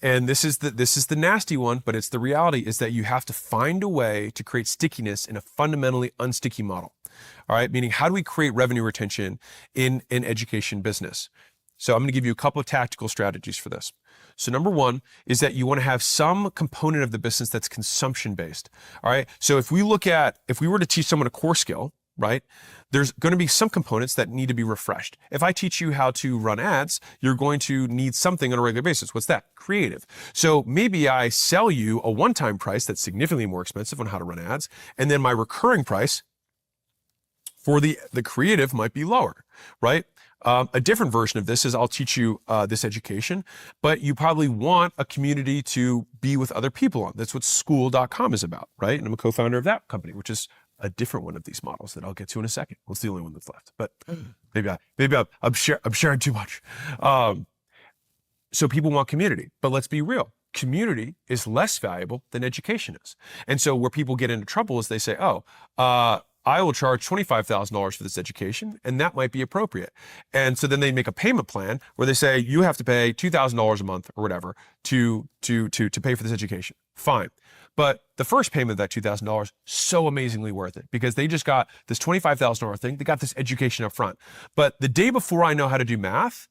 and this is the nasty one, but it's the reality, is that you have to find a way to create stickiness in a fundamentally unsticky model. All right, meaning how do we create revenue retention in an education business? So I'm going to give you a couple of tactical strategies for this. So number one is that you want to have some component of the business that's consumption based. All right. So if we were to teach someone a core skill, right, there's going to be some components that need to be refreshed. If I teach you how to run ads, you're going to need something on a regular basis. What's that? Creative. So maybe I sell you a one-time price that's significantly more expensive on how to run ads, and then my recurring price for the creative might be lower, right? A different version of this is I'll teach you this education, but you probably want a community to be with other people on. That's what school.com is about, right? And I'm a co-founder of that company, which is a different one of these models that I'll get to in a second. Well, it's the only one that's left, but maybe I'm sharing too much. So people want community, but let's be real. Community is less valuable than education is. And so where people get into trouble is they say, I will charge $25,000 for this education, and that might be appropriate. And so then they make a payment plan where they say, you have to pay $2,000 a month or whatever to pay for this education. Fine. But the first payment of that $2,000, so amazingly worth it, because they just got this $25,000 thing. They got this education up front. But the day before I know how to do math,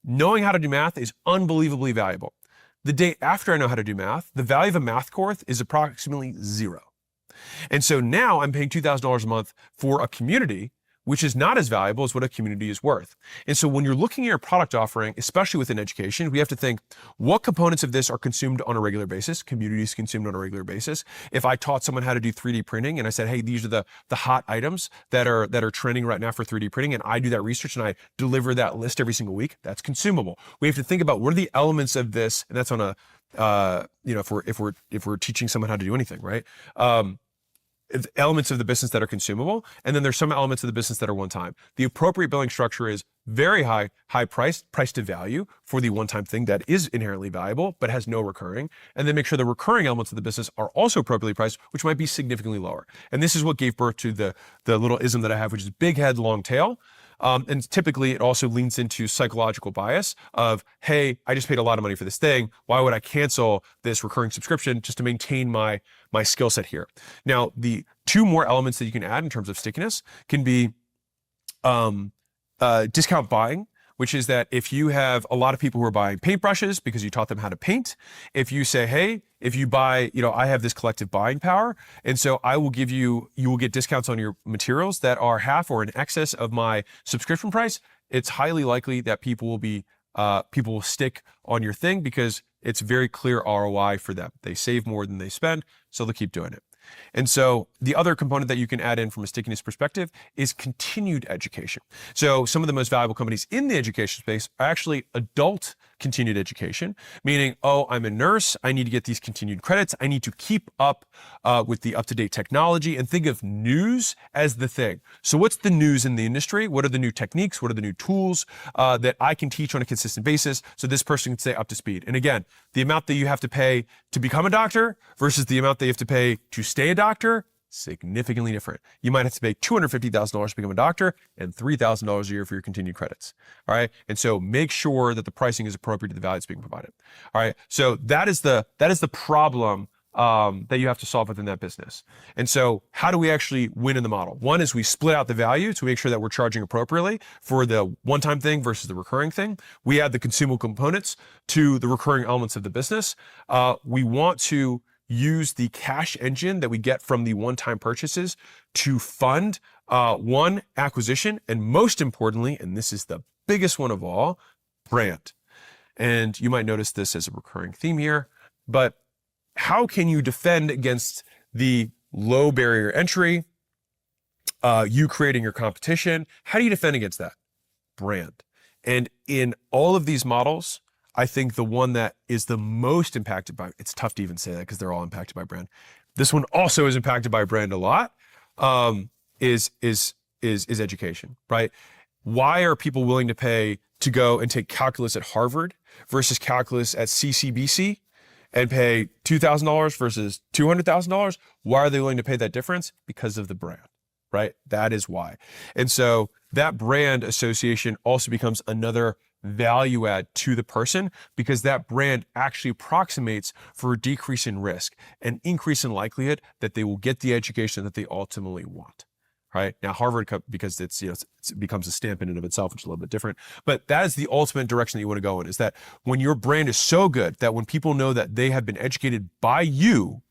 knowing how to do math is unbelievably valuable. The day after I know how to do math, the value of a math course is approximately zero. And so now I'm paying $2,000 a month for a community, which is not as valuable as what a community is worth. And so when you're looking at your product offering, especially within education, we have to think, what components of this are consumed on a regular basis? Communities consumed on a regular basis. If I taught someone how to do 3D printing and I said, hey, these are the hot items that are trending right now for 3D printing, and I do that research and I deliver that list every single week, that's consumable. We have to think about what are the elements of this, and that's on a, if we're teaching someone how to do anything, right? Elements of the business that are consumable, and then there's some elements of the business that are one time. The appropriate billing structure is very high price to value for the one-time thing that is inherently valuable but has no recurring, and then make sure the recurring elements of the business are also appropriately priced, which might be significantly lower. And this is what gave birth to the little ism that I have, which is big head, long tail. And typically it also leans into psychological bias of, hey, I just paid a lot of money for this thing. Why would I cancel this recurring subscription just to maintain my skill set here? Now, the two more elements that you can add in terms of stickiness can be discount buying, which is that if you have a lot of people who are buying paintbrushes because you taught them how to paint, if you say, hey, if you buy, I have this collective buying power, and so you will get discounts on your materials that are half or in excess of my subscription price, it's highly likely that people will stick on your thing because it's very clear ROI for them. They save more than they spend, so they'll keep doing it. And so the other component that you can add in from a stickiness perspective is continued education. So some of the most valuable companies in the education space are actually adult continued education, meaning, I'm a nurse, I need to get these continued credits, I need to keep up with the up-to-date technology, and think of news as the thing. So what's the news in the industry? What are the new techniques? What are the new tools that I can teach on a consistent basis so this person can stay up to speed? And again, the amount that you have to pay to become a doctor versus the amount that you have to pay to stay a doctor, significantly different. You might have to pay $250,000 to become a doctor and $3,000 a year for your continued credits. All right. And so make sure that the pricing is appropriate to the value that's being provided. All right. So that is the problem that you have to solve within that business. And so how do we actually win in the model? One is we split out the value to make sure that we're charging appropriately for the one-time thing versus the recurring thing. We add the consumable components to the recurring elements of the business. We want to use the cash engine that we get from the one-time purchases to fund one, acquisition, and most importantly, and this is the biggest one of all, brand. And you might notice this as a recurring theme here, but how can you defend against the low barrier entry, you creating your competition? How do you defend against that? Brand. And in all of these models, I think the one that is the most impacted by, it's tough to even say that because they're all impacted by brand. This one also is impacted by brand a lot, is education, right? Why are people willing to pay to go and take calculus at Harvard versus calculus at CCBC and pay $2,000 versus $200,000? Why are they willing to pay that difference? Because of the brand, right? That is why. And so that brand association also becomes another value add to the person, because that brand actually approximates for a decrease in risk, an increase in likelihood that they will get the education that they ultimately want. Right now, Harvard, because it's, it becomes a stamp in and of itself, which is a little bit different. But that is the ultimate direction that you want to go in, is that when your brand is so good that when people know that they have been educated by you,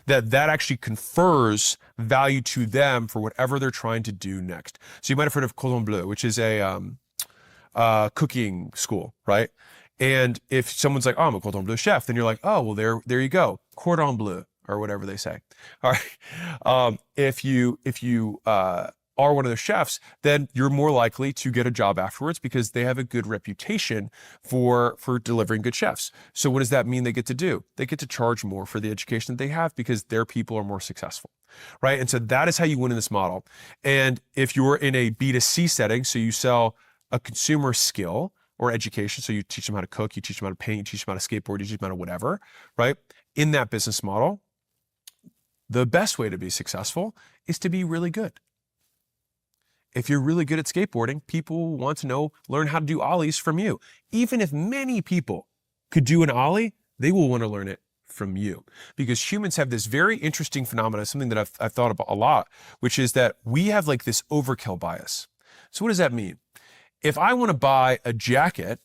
that actually confers value to them for whatever they're trying to do next. So you might have heard of Cordon Bleu, which is a cooking school, right? And if someone's like, oh, I'm a Cordon Bleu chef, then you're like, oh, well, there you go, Cordon Bleu, or whatever they say. All right. If you are one of the chefs, then you're more likely to get a job afterwards because they have a good reputation for delivering good chefs. So what does that mean they get to do? They get to charge more for the education that they have because their people are more successful, right? And so that is how you win in this model. And if you're in a B2C setting, so you sell a consumer skill or education, so you teach them how to cook, you teach them how to paint, you teach them how to skateboard, you teach them how to whatever, right? In that business model, the best way to be successful is to be really good. If you're really good at skateboarding, people want to learn how to do ollies from you. Even if many people could do an ollie, they will want to learn it from you, because humans have this very interesting phenomenon, something that I've thought about a lot, which is that we have like this overkill bias. So what does that mean? If I want to buy a jacket,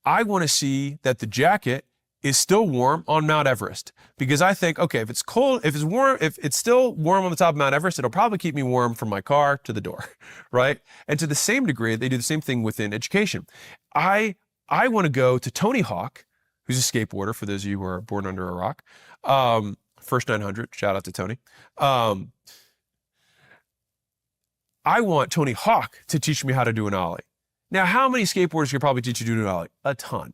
I want to see that the jacket is still warm on Mount Everest, because I think, okay, if it's cold, if it's warm, if it's still warm on the top of Mount Everest, it'll probably keep me warm from my car to the door, right? And to the same degree, they do the same thing within education. I want to go to Tony Hawk, who's a skateboarder, for those of you who are born under a rock. First 900, shout out to Tony. I want Tony Hawk to teach me how to do an ollie. Now, how many skateboarders could probably teach you to do an ollie? A ton.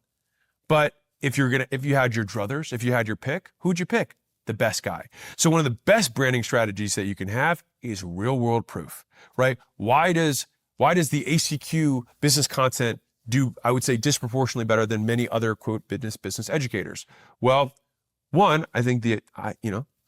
But if you had your druthers, if you had your pick, who'd you pick? The best guy. So one of the best branding strategies that you can have is real world proof, right? Why does the ACQ business content do, I would say, disproportionately better than many other quote business educators? Well, one, I think I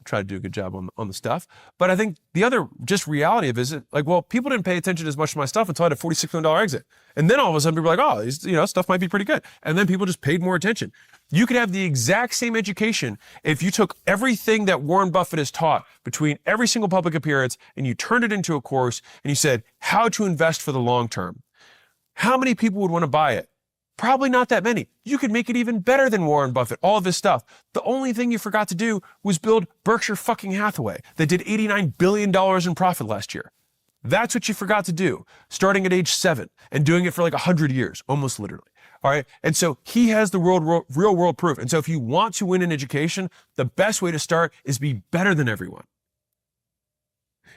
try to do a good job on the stuff, but I think the other just reality of it is like, well, people didn't pay attention as much to my stuff until I had a $46 million exit. And then all of a sudden people are like, oh, stuff might be pretty good. And then people just paid more attention. You could have the exact same education if you took everything that Warren Buffett has taught between every single public appearance and you turned it into a course and you said how to invest for the long term. How many people would want to buy it? Probably not that many. You could make it even better than Warren Buffett, all of his stuff. The only thing you forgot to do was build Berkshire fucking Hathaway that did $89 billion in profit last year. That's what you forgot to do, starting at age 7 and doing it for like 100 years, almost literally. All right. And so he has the real world proof. And so if you want to win in education, the best way to start is be better than everyone.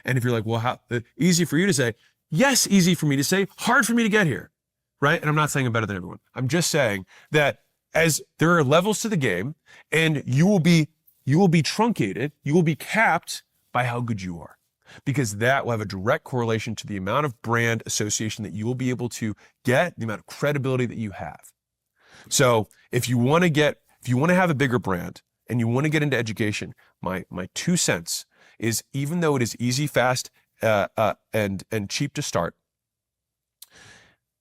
And if you're like, well, how easy for you to say? Yes, easy for me to say, hard for me to get here. Right? And I'm not saying I'm better than everyone. I'm just saying that as there are levels to the game, and you will be truncated, you will be capped by how good you are, because that will have a direct correlation to the amount of brand association that you will be able to get, the amount of credibility that you have. So if you want to have a bigger brand and you want to get into education, my 2 cents is, even though it is easy, fast, and cheap to start,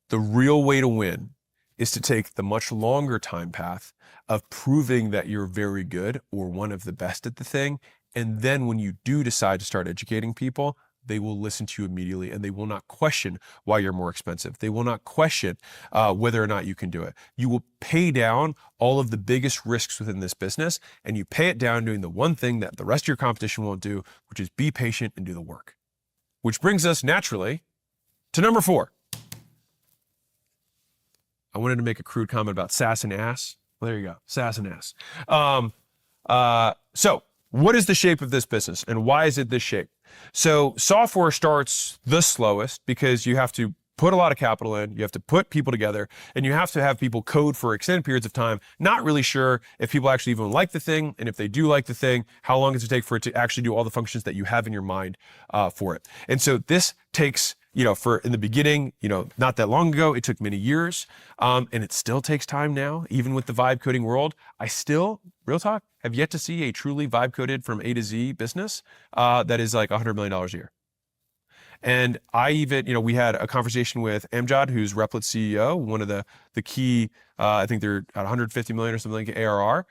the real way to win is to take the much longer time path of proving that you're very good or one of the best at the thing. And then when you do decide to start educating people, they will listen to you immediately, and they will not question why you're more expensive. They will not question whether or not you can do it. You will pay down all of the biggest risks within this business, and you pay it down doing the one thing that the rest of your competition won't do, which is be patient and do the work. Which brings us naturally to number 4. I wanted to make a crude comment about sass and ass. Well, there you go, sass and ass. So what is the shape of this business, and why is it this shape? So software starts the slowest because you have to put a lot of capital in, you have to put people together, and you have to have people code for extended periods of time, not really sure if people actually even like the thing, and if they do like the thing, how long does it take for it to actually do all the functions that you have in your mind for it. And so this takes, in the beginning, not that long ago, it took many years, and it still takes time now, even with the vibe coding world. I still, real talk, have yet to see a truly vibe coded from A to Z business that is like $100 million a year. And I even, we had a conversation with Amjad, who's Replit CEO, one of the key, I think they're at 150 million or something like ARR.